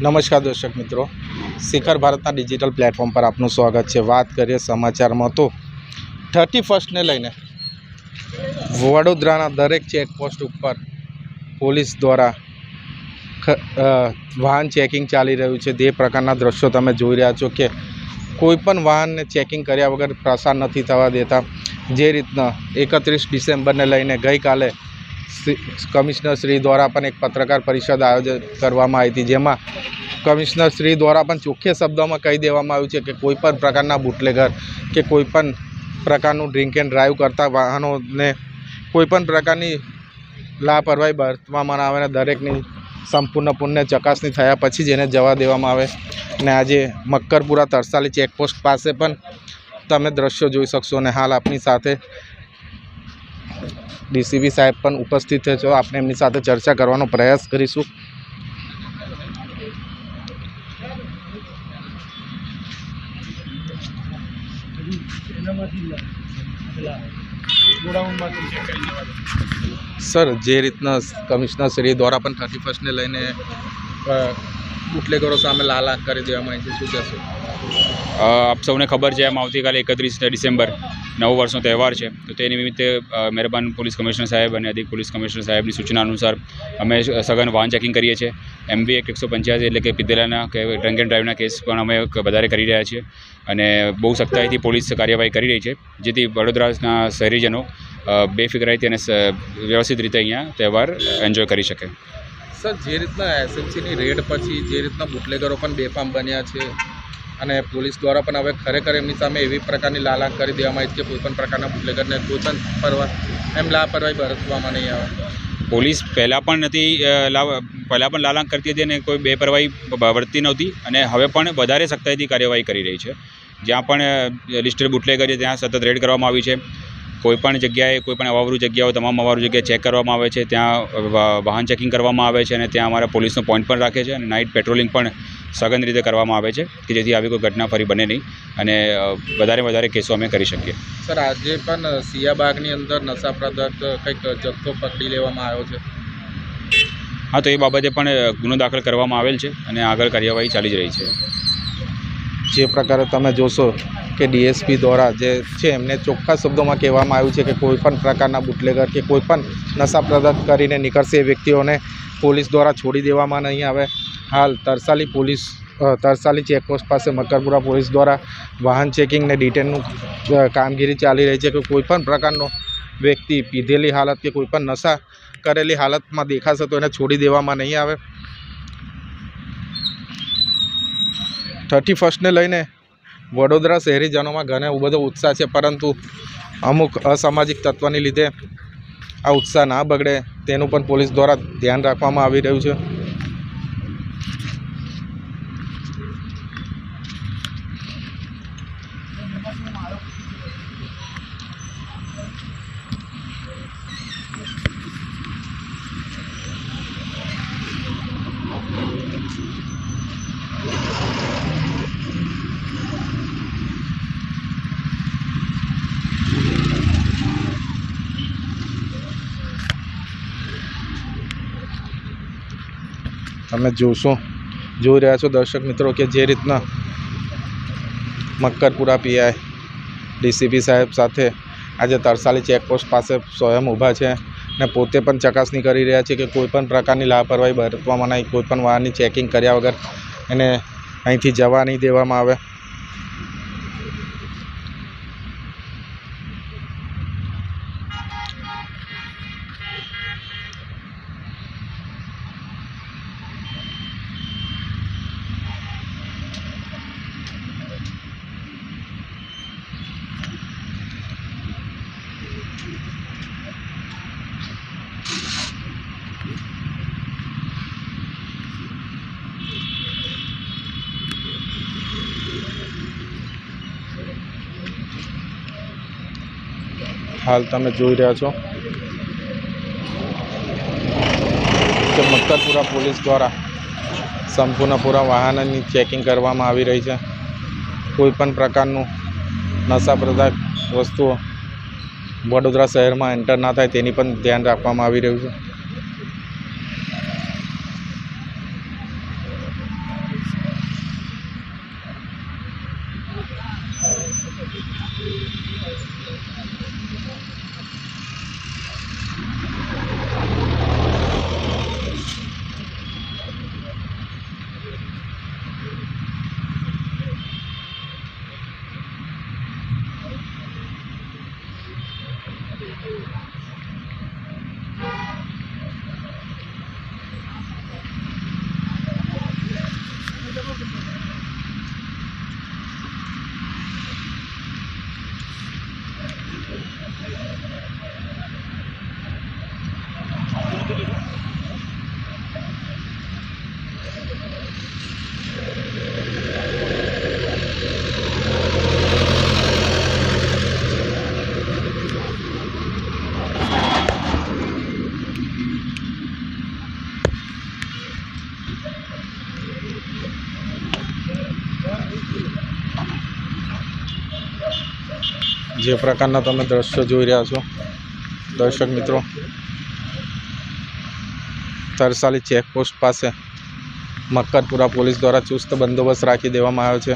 નમસ્કાર દર્શક મિત્રો, શિખર ભારતના ડિજિટલ પ્લેટફોર્મ પર આપનું સ્વાગત છે। વાત કરીએ સમાચારમાં તો 31ને લઈને વડોદરાના દરેક ચેકપોસ્ટ ઉપર પોલીસ દ્વારા વાહન ચેકિંગ ચાલી રહ્યું છે। તે પ્રકારના દ્રશ્યો તમે જોઈ રહ્યા છો કે કોઈપણ વાહનને ચેકિંગ કર્યા વગર પસાર નથી થવા દેતા। જે રીતના 31 ડિસેમ્બરને લઈને ગઈકાલે કમિશનર શ્રી દ્વારા પણ એક પત્રકાર પરિષદ આયોજન કરવામાં આવી હતી, જેમાં કમિશનર શ્રી દ્વારા પણ ચોખ્ખે શબ્દોમાં કહી દેવામાં આવ્યું છે કે કોઈપણ પ્રકારના બુટલેગર કે કોઈપણ પ્રકારનું ડ્રિંક એન્ડ ડ્રાઈવ કરતા વાહનોને કોઈપણ પ્રકારની લાપરવાહી બરતવામાં આવે અને દરેકની સંપૂર્ણપણે ચકાસણી થયા પછી જ એને જવા દેવામાં આવે। અને આજે મક્કરપુરા તરસાલી ચેકપોસ્ટ પાસે પણ તમે દ્રશ્યો જોઈ શકશો અને હાલ આપની સાથે ડીસીપી સાહેબ પણ ઉપસ્થિત છે। આપણે એમની સાથે ચર્ચા કરવાનો પ્રયાસ કરીશું। સર, જે રીતના કમિશનર શ્રી દ્વારા પણ 31ને લઈને બુટલેગરો સામે લાલ આંખ કરી દેવામાં આવી છે, શું કહેશો? આપ સૌને ખબર છે, એમ આવતીકાલે 31 ડિસેમ્બર નવું વર્ષનો તહેવાર છે, તો તે નિમિત્તે મહેરબાન પોલીસ કમિશનર સાહેબ અને અધિક પોલીસ કમિશનર સાહેબની સૂચના અનુસાર અમે સઘન વાહન ચેકિંગ કરીએ છીએ। MV એક્ટ 185 એટલે કે પીધેલાના કે ડ્રંક એન્ડ ડ્રાઈવના કેસ પણ અમે વધારે કરી રહ્યા છીએ અને બહુ સખ્તાઈથી પોલીસ કાર્યવાહી કરી રહી છે, જેથી વડોદરાના શહેરીજનો બેફિકરાઈથી અને વ્યવસ્થિત રીતે અહીંયા તહેવાર એન્જોય કરી શકે। સર, જે રીતના SMCની રેડ પછી જે રીતના બુટલેગરો પણ બેફામ બન્યા છે અને પોલીસ દ્વારા પણ હવે ખરેખર એમની સામે એવી પ્રકારની લાલાંક કરી દેવામાં આવી છે કે કોઈપણ પ્રકારના બુટલેગરને કોઈપણ લાપરવાહી બરતવામાં નહીં આવે। પોલીસ પહેલાં પણ લાલાંક કરતી હતી અને કોઈ બેપરવાહી વર્તતી નહોતી અને હવે પણ વધારે સખ્તાઈથી કાર્યવાહી કરી રહી છે। જ્યાં પણ લિસ્ટેડ બુટલેગર છે ત્યાં સતત રેડ કરવામાં આવી છે। કોઈપણ જગ્યાએ કોઈપણ અવાવરૂ જગ્યાઓ તમામ અવાવરૂ જગ્યાએ ચેક કરવામાં આવે છે, ત્યાં વાહન ચેકિંગ કરવામાં આવે છે અને ત્યાં અમારા પોલીસનો પોઈન્ટ પણ રાખે છે અને નાઇટ પેટ્રોલિંગ પણ સઘન રીતે કરવામાં આવે છે કે જેથી આવી કોઈ ઘટના ફરી બને નહીં અને વધારે કેસો અમે કરી શકીએ। સર, આજે પણ સિયાબાગની અંદર નશા પદાર્થ કંઈક જથ્થો પકડી લેવામાં આવ્યો છે। હા, તો એ બાબતે પણ ગુનો દાખલ કરવામાં આવેલ છે અને આગળ કાર્યવાહી ચાલી જ રહી છે। જે પ્રકારે તમે જોશો કે ડીએસપી દ્વારા જે છે એમને ચોખ્ખા શબ્દોમાં કહેવામાં આવ્યું છે કે કોઈપણ પ્રકારના બુટલેગર કે કોઈપણ નશા પદાર્થ કરીને નીકળશે એ વ્યક્તિઓને પોલીસ દ્વારા છોડી દેવામાં નહીં આવે। હાલ તરસાલી ચેકપોસ્ટ પાસે મક્કરપુરા પોલીસ દ્વારા વાહન ચેકિંગ ને ડિટેનનું કામગીરી ચાલી રહી છે કે કોઈપણ પ્રકારનો વ્યક્તિ પીધેલી હાલત કે કોઈપણ નશા કરેલી હાલતમાં દેખાશે તો એને છોડી દેવામાં નહીં આવે। 31ને લઈને વડોદરા શહેરીજનોમાં ઘણો બધો ઉત્સાહ છે, પરંતુ અમુક અસામાજિક તત્વની લીધે આ ઉત્સાહ ના બગડે તેનું પણ પોલીસ દ્વારા ધ્યાન રાખવામાં આવી રહ્યું છે। તમે જોઈ રહ્યા છો દર્શક મિત્રો કે જે રીતના મક્કરપુરા પીઆઈ ડીસીપી સાહેબ સાથે આજે તરસાલી ચેકપોસ્ટ પાસે સ્વયં ઊભા છે અને પોતે પણ ચકાસણી કરી રહ્યા છે કે કોઈપણ પ્રકારની લાપરવાહી બરતવામાં નહીં, કોઈપણ વાહનની ચેકિંગ કર્યા વગર એને અહીંથી જવા નહીં દેવામાં આવે। હાલ તમે જોઈ રહ્યા છો કે મક્કરપુરા પોલીસ દ્વારા સંપૂર્ણપુરા વાહનની ચેકિંગ કરવામાં આવી રહી છે। કોઈપણ પ્રકારનું નશા પદાર્થ વસ્તુઓ વડોદરા શહેરમાં એન્ટર ના થાય તેની પણ ધ્યાન રાખવામાં આવી રહ્યું છે। જે પ્રકારના તમે દ્રશ્યો જોઈ રહ્યા છો દર્શક મિત્રો, તરસાલી ચેકપોસ્ટ પાસે મક્કરપુરા પોલીસ દ્વારા ચુસ્ત બંદોબસ્ત રાખી દેવામાં આવ્યો છે.